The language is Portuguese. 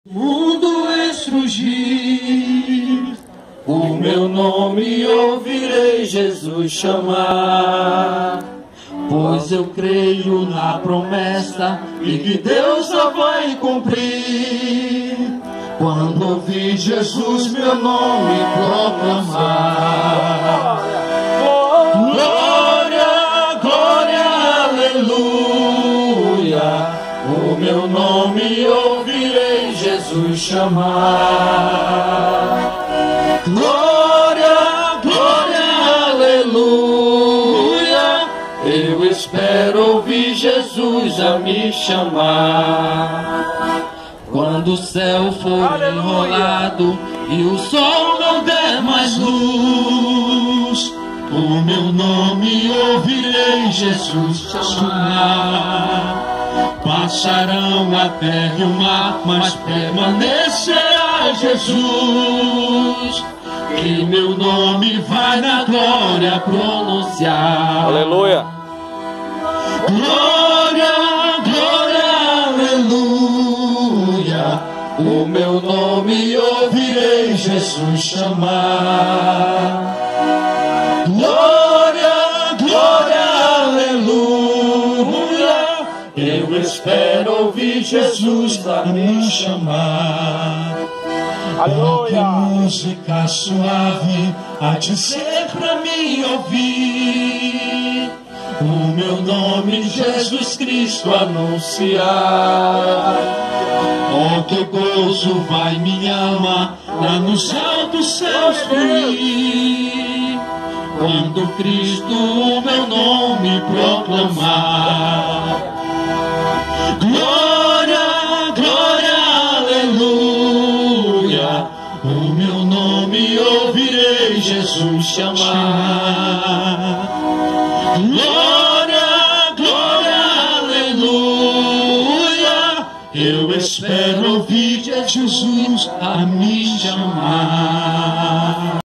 Mundo estrugir, o meu nome ouvirei Jesus chamar, pois eu creio na promessa e que Deus a vai cumprir. Quando ouvir Jesus meu nome proclamar, glória, glória, aleluia, o meu nome ouvirei Jesus chamar. Glória, glória, aleluia, eu espero ouvir Jesus a me chamar. Quando o céu for enrolado e o sol não der mais luz, o meu nome ouvirei Jesus chamar. Passarão a terra e o mar, mas permanecerá Jesus, e meu nome vai na glória pronunciar. Aleluia. Glória, glória, aleluia, o meu nome ouvirei Jesus chamar. Glória, glória, aleluia, eu espero ouvir Jesus a me chamar. Aleluia. Que música suave há de ser pra mim ouvir, o meu nome Jesus Cristo anunciar. Oh, que gozo vai minha alma lá nos altos céus fluir, quando Cristo o meu nome proclamar. Glória, glória, aleluia, o meu nome ouvirei Jesus chamar. Glória, glória, aleluia, eu espero ouvir Jesus a me chamar.